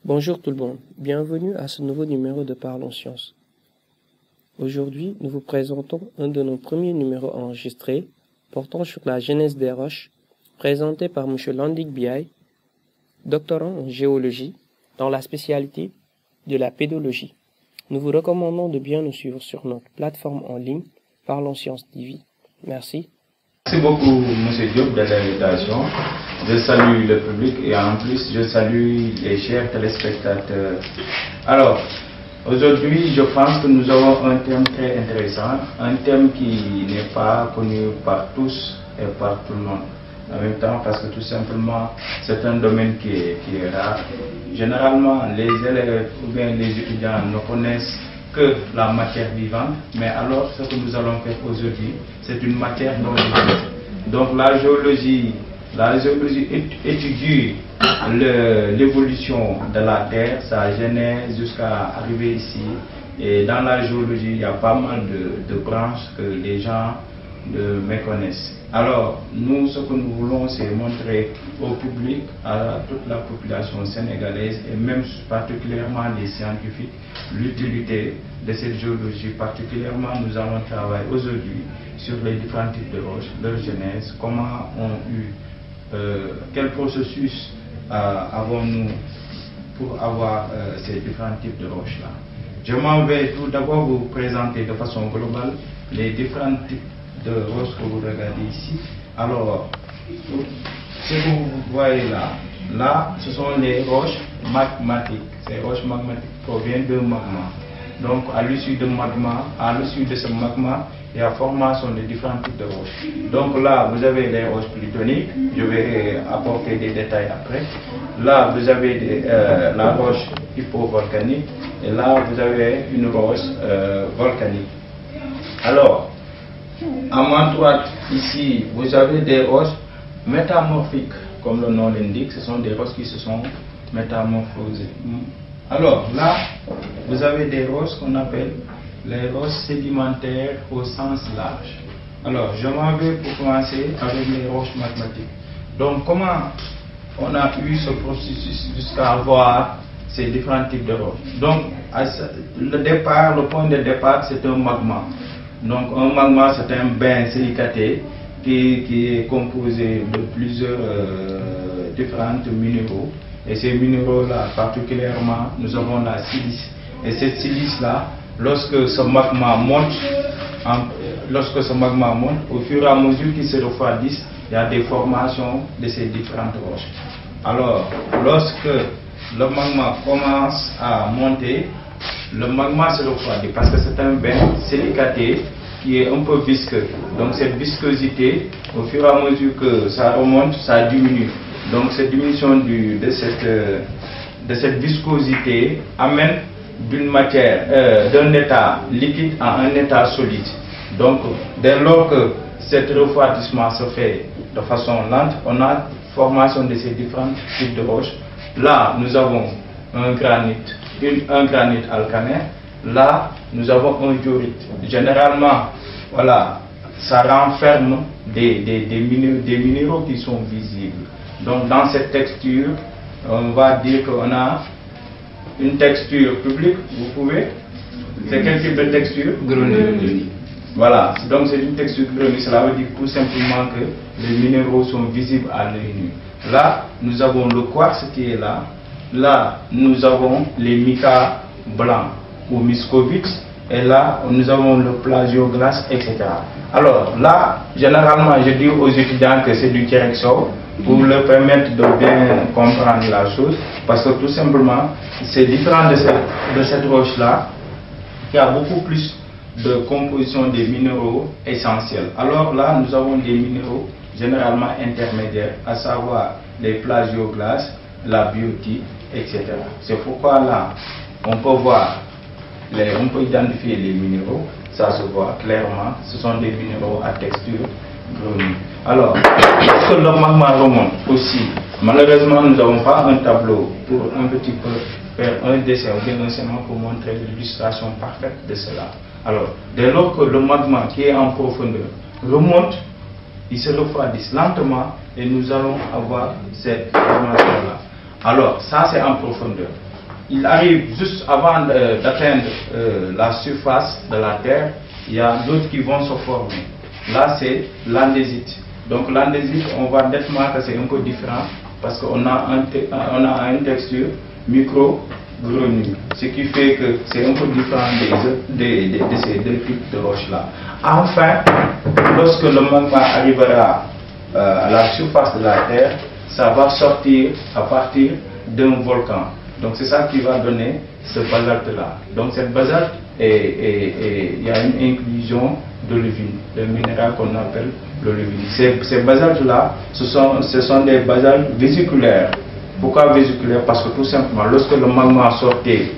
Bonjour tout le monde, bienvenue à ce nouveau numéro de Parlons Sciences. Aujourd'hui, nous vous présentons un de nos premiers numéros enregistrés portant sur la genèse des roches, présenté par M. Landik Biaye, doctorant en géologie dans la spécialité de la pédologie. Nous vous recommandons de bien nous suivre sur notre plateforme en ligne Parlons Sciences TV. Merci. Merci beaucoup, M. Diop, de l'invitation. Je salue le public et en plus, je salue les chers téléspectateurs. Alors, aujourd'hui, je pense que nous avons un thème très intéressant, un thème qui n'est pas connu par tous et par tout le monde. En même temps, parce que tout simplement, c'est un domaine qui est rare. Généralement, les élèves ou bien les étudiants ne connaissent que la matière vivante, mais alors ce que nous allons faire aujourd'hui, c'est une matière non vivante. Donc la géologie étudie l'évolution de la Terre, sa genèse jusqu'à arriver ici. Et dans la géologie, il y a pas mal de branches que les gens méconnaissent. Alors, nous, ce que nous voulons, c'est montrer au public, à toute la population sénégalaise et même particulièrement les scientifiques, l'utilité de cette géologie. Particulièrement, nous allons travailler aujourd'hui sur les différents types de roches, leur genèse, comment quel processus avons-nous pour avoir ces différents types de roches-là. Je m'en vais tout d'abord vous présenter de façon globale les différents types de roches que vous regardez ici. Alors, ce que vous voyez là, ce sont les roches magmatiques. Ces roches magmatiques proviennent d'un magma. Donc, à l'issue de ce magma, il y a formation de différents types de roches. Donc là, vous avez les roches plutoniques. Je vais apporter des détails après. Là, vous avez la roche hypovolcanique. Et là, vous avez une roche volcanique. Alors, à ma droite, ici, vous avez des roches métamorphiques, comme le nom l'indique, ce sont des roches qui se sont métamorphosées. Alors, là, vous avez des roches qu'on appelle les roches sédimentaires au sens large. Alors, je m'en vais pour commencer avec les roches magmatiques. Donc, comment on a eu ce processus jusqu'à avoir ces différents types de roches? Donc, le point de départ, c'est un magma. Donc un magma, c'est un bain silicaté qui est composé de plusieurs différents minéraux. Et ces minéraux-là, particulièrement, nous avons la silice. Et cette silice-là, lorsque ce magma monte, au fur et à mesure qu'il se refroidisse, il y a des formations de ces différentes roches. Alors, lorsque le magma commence à monter, le magma se refroidit parce que c'est un bain silicaté qui est un peu visqueux. Donc cette viscosité, au fur et à mesure que ça remonte, ça diminue. Donc cette diminution de cette viscosité amène d'un état liquide à un état solide. Donc dès lors que cet refroidissement se fait de façon lente, on a formation de ces différents types de roches. Là, nous avons un granit alcanaire. Là, nous avons un diorite. Généralement, voilà, ça renferme des minéraux qui sont visibles. Donc, dans cette texture, on va dire qu'on a une texture publique. Vous pouvez? C'est quel type de texture? Granit. Voilà, donc c'est une texture granit. Cela veut dire tout simplement que les minéraux sont visibles à l'œil nu. Là, nous avons le quartz qui est là. Là, nous avons les micas blancs ou muscovites. Et là, nous avons le plagioglace, etc. Alors là, généralement, je dis aux étudiants que c'est du Kérexor pour leur permettre de bien comprendre la chose. Parce que tout simplement, c'est différent de cette roche-là qui a beaucoup plus de composition des minéraux essentiels. Alors là, nous avons des minéraux généralement intermédiaires, à savoir les plagioglaces, la biotite, etc. C'est pourquoi là, on peut identifier les minéraux, ça se voit clairement, ce sont des minéraux à texture grenouille. Alors, lorsque le magma remonte aussi, malheureusement nous n'avons pas un tableau pour un petit peu faire un dessin ou bien un schéma pour montrer l'illustration parfaite de cela. Alors, dès lors que le magma qui est en profondeur remonte, il se refroidit lentement et nous allons avoir cette formation-là. Alors, ça c'est en profondeur. il arrive juste avant d'atteindre la surface de la terre, il y a d'autres qui vont se former. Là, c'est l'andésite. Donc l'andésite, on voit nettement que c'est un peu différent parce qu'on a, une texture micro-grenue, ce qui fait que c'est un peu différent de ces deux types de roches-là. Enfin, lorsque le magma arrivera à la surface de la Terre, ça va sortir à partir d'un volcan. Donc c'est ça qui va donner ce basalte-là. Donc cette basalte, il y a une inclusion d'olivine, le minéral qu'on appelle l'olivine. Ces basaltes-là, ce sont des basaltes vésiculaires. Pourquoi vésiculaires? Parce que tout simplement, lorsque le magma sortait,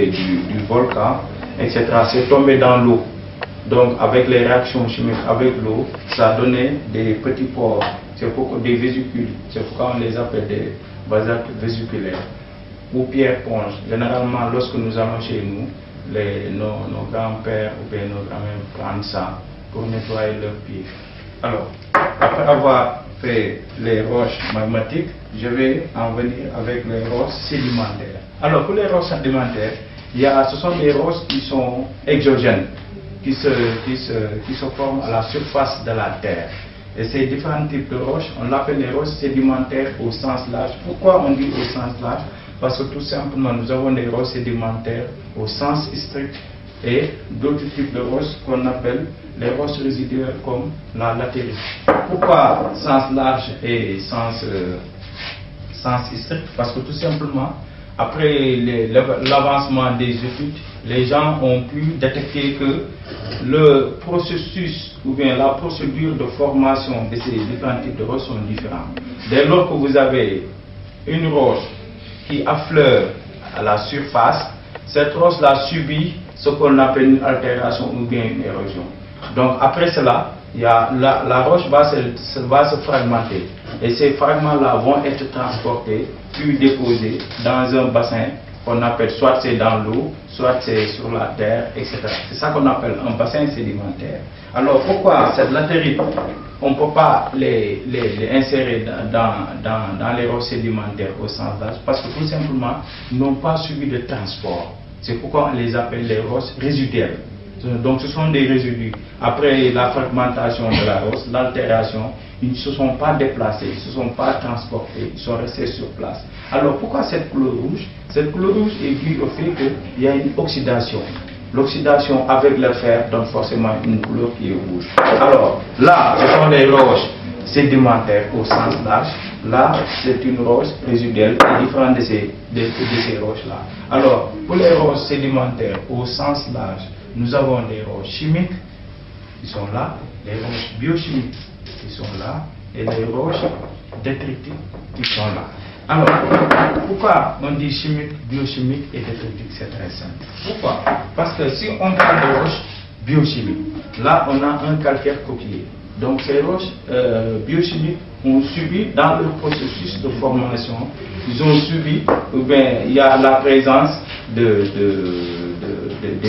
du volcan, etc., c'est tombé dans l'eau. Donc avec les réactions chimiques avec l'eau, ça donnait des petits pores, c'est pourquoi des vésicules, c'est pourquoi on les appelle des basaltes vésiculaires ou pierre-ponge. Généralement, lorsque nous allons chez nous, nos grands-pères ou bien nos grands-mères prennent ça pour nettoyer leurs pieds. Alors, après avoir fait les roches magmatiques, je vais en venir avec les roches sédimentaires. Alors, pour les roches sédimentaires, ce sont des roches qui sont exogènes, qui se forment à la surface de la terre. Et ces différents types de roches, on l'appelle les roches sédimentaires au sens large. Pourquoi on dit au sens large? Parce que tout simplement, nous avons des roches sédimentaires au sens strict et d'autres types de roches qu'on appelle les roches résiduelles comme la latérite. Pourquoi sens large et sens strict? Parce que tout simplement, après l'avancement des études, les gens ont pu détecter que le processus ou bien la procédure de formation de ces différents types de roches sont différents. Dès lors que vous avez une roche qui affleure à la surface, cette roche-là subit ce qu'on appelle une altération ou bien une érosion. Donc après cela, la roche va se fragmenter. Et ces fragments-là vont être transportés, puis déposés dans un bassin qu'on appelle, soit c'est dans l'eau, soit c'est sur la terre, etc. C'est ça qu'on appelle un bassin sédimentaire. Alors pourquoi cette latérite, on ne peut pas les insérer dans les roches sédimentaires au sens large? Parce que tout simplement, ils n'ont pas subi de transport. C'est pourquoi on les appelle les roches résiduelles. Donc ce sont des résidus. Après la fragmentation de la roche, l'altération, ils ne se sont pas déplacés, ils ne se sont pas transportés, ils sont restés sur place. Alors pourquoi cette couleur rouge? Cette couleur rouge est due au fait qu'il y a une oxydation. L'oxydation avec le fer donne forcément une couleur qui est rouge. Alors là, ce sont les roches sédimentaires au sens large. Là, c'est une roche résiduelle différente de ces roches-là. Alors, pour les roches sédimentaires au sens large, nous avons les roches chimiques qui sont là, les roches biochimiques qui sont là, et les roches détritiques qui sont là. Alors, pourquoi on dit chimique, biochimique et détritique? C'est très simple. Pourquoi? Parce que si on parle de roches biochimiques, là on a un calcaire coquillé. Donc ces roches biochimiques ont subi dans le processus de formation, ils ont subi, ou bien il y a la présence de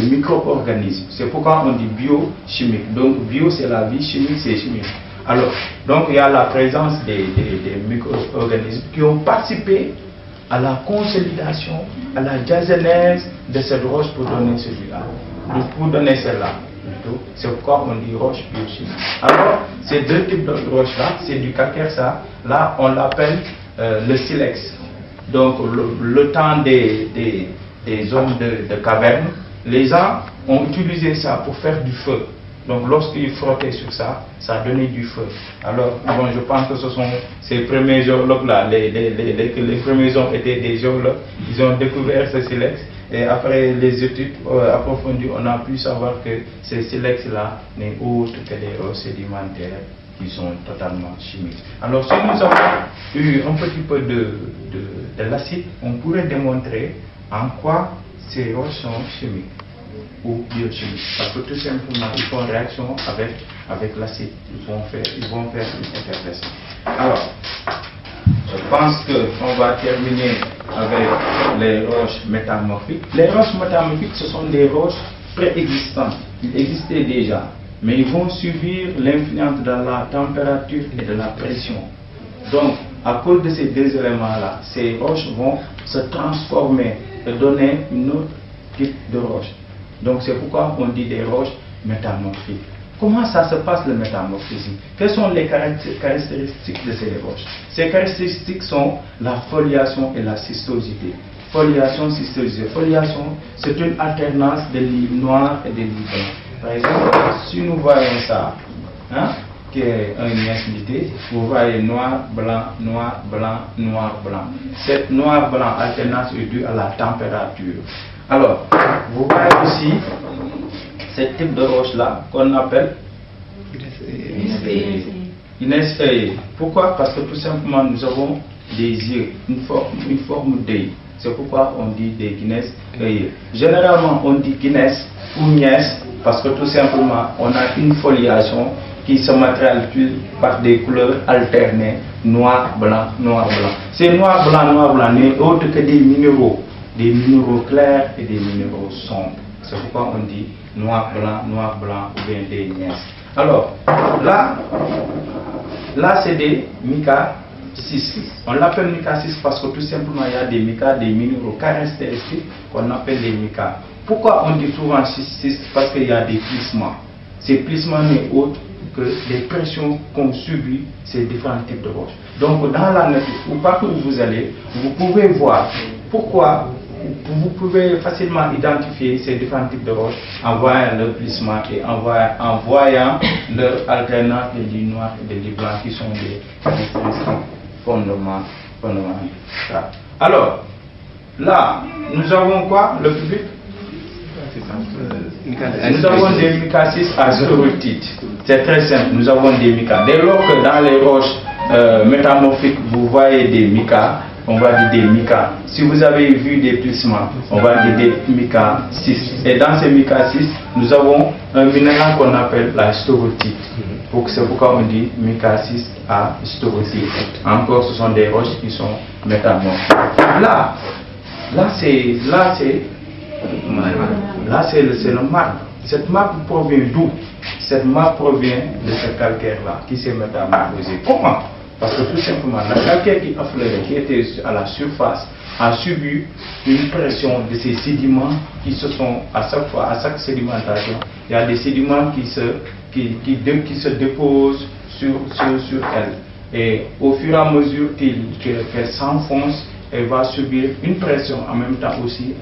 micro-organismes. C'est pourquoi on dit biochimique. Donc bio c'est la vie, chimique c'est chimique. Alors, donc il y a la présence des micro-organismes qui ont participé à la consolidation, à la diagenèse de cette roche pour donner celui-là. Donc pour donner celle-là. C'est pourquoi on dit roche biochimique. Alors, ces deux types de roches-là, c'est du calcaire, ça. Là, on l'appelle le silex. Donc, le temps des zones de caverne, les gens ont utilisé ça pour faire du feu. Donc, lorsqu'ils frottaient sur ça, ça donnait du feu. Alors, bon, je pense que ce sont ces premiers géologues-là, les premiers hommes étaient des géologues, ils ont découvert ce silex. Et après les études approfondies, on a pu savoir que ces silex-là n'est autre que des roches sédimentaires qui sont totalement chimiques. Alors, si nous avons eu un petit peu de l'acide, on pourrait démontrer en quoi ces roches sont chimiques ou biochimiques. Parce que tout simplement, ils font réaction avec l'acide. Ils vont faire une effervescence. Alors, je pense qu'on va terminer avec les roches métamorphiques. Les roches métamorphiques, ce sont des roches préexistantes. Ils existaient déjà, mais ils vont subir l'influence de la température et de la pression. Donc, à cause de ces deux éléments-là, ces roches vont se transformer et donner une autre type de roche. Donc c'est pourquoi on dit des roches métamorphiques. Comment ça se passe le métamorphisme? Quelles sont les caractéristiques de ces roches? Ces caractéristiques sont la foliation et la cystosité. Foliation, cystosité. Foliation, c'est une alternance de livres noirs et de livres blancs. Par exemple, si nous voyons ça, qui est une immensité, vous voyez noir, blanc, noir, blanc, noir, blanc. Cette noir-blanc alternance est due à la température. Alors, vous voyez aussi ce type de roche-là qu'on appelle inesféée. Pourquoi? Parce que tout simplement nous avons des yeux, une forme d'œil. C'est pourquoi on dit des guinées œillées. Généralement on dit guinées ou nièce parce que tout simplement on a une foliation qui se matérialise par des couleurs alternées, noir, blanc, noir, blanc. Ces noir, blanc n'est autre que des minéraux clairs et des minéraux sombres. C'est pourquoi on dit noir, blanc ou bien des nièces. Alors, là c'est des mica 6. On l'appelle mica 6 parce que tout simplement il y a des mica, des minéraux caractéristiques qu'on appelle les mica. Pourquoi on dit souvent 6? Parce qu'il y a des plissements. Ces plissements n'est autre que les pressions qu'ont subi ces différents types de roches. Donc dans la nature, ou partout où vous allez, vous pouvez voir pourquoi. Vous pouvez facilement identifier ces différents types de roches en voyant leur plissement et en voyant leur alternance de lits noirs et de lits blancs qui sont des fondamentaux. Alors, là, nous avons quoi, le public? Nous avons des mica 6 à stéroïdes. C'est très simple, nous avons des mica. Dès lors que dans les roches métamorphiques, vous voyez des mica, on va dire des mica. Si vous avez vu des plissements, on va dire des mica 6. Et dans ces mica 6, nous avons un minéral qu'on appelle la stéroïde. C'est pourquoi on dit mica 6 à stéroïde. Encore, ce sont des roches qui sont métamorphes. Là c'est le marbre. Cette marbre provient d'où? Cette marbre provient de ce calcaire-là qui s'est métamorphosé. Comment? Parce que tout simplement, la calcaire qui affleurait, qui était à la surface, a subi une pression de ces sédiments qui se sont, à chaque sédimentation, il y a des sédiments qui se déposent sur elle. Et au fur et à mesure qu'elle s'enfonce, elle va subir une pression, en même temps aussi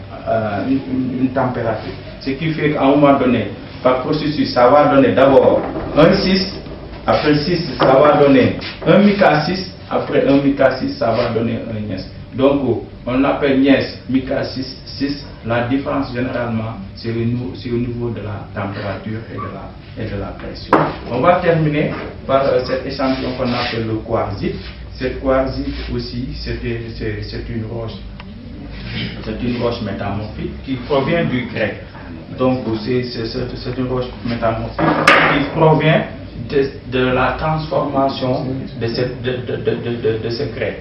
une température. Ce qui fait qu'à un moment donné, par processus, ça va donner d'abord un 6, après 6, ça va donner un mica 6, après un mica 6, ça va donner un nièce. Donc, on appelle nièce mica 6. La différence généralement, c'est au niveau de la température et de la pression. On va terminer par cet échantillon qu'on appelle le quartzite. Cette quartzite aussi, c'est une roche. C'est une roche métamorphique qui provient du grec. Donc, c'est une roche métamorphique qui provient de la transformation de ce grès.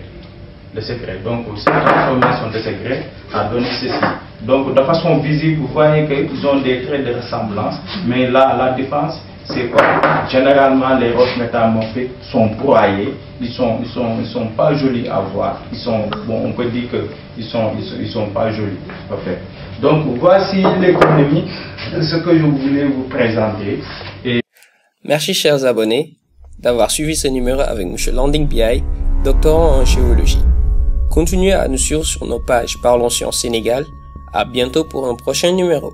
Donc, cette transformation de ce grès a donné ceci. Donc, de façon visible, vous voyez qu'ils ont des traits de ressemblance, mais là, la différence, c'est quoi? Généralement, les roches métamorphiques sont broyées, ils sont pas jolis à voir. On peut dire qu'ils sont pas jolis. Parfait. Donc, voici l'économie de ce que je voulais vous présenter. Merci chers abonnés d'avoir suivi ce numéro avec M. Landing Biaye, doctorant en géologie. Continuez à nous suivre sur nos pages Parlons Sciences Sénégal. À bientôt pour un prochain numéro.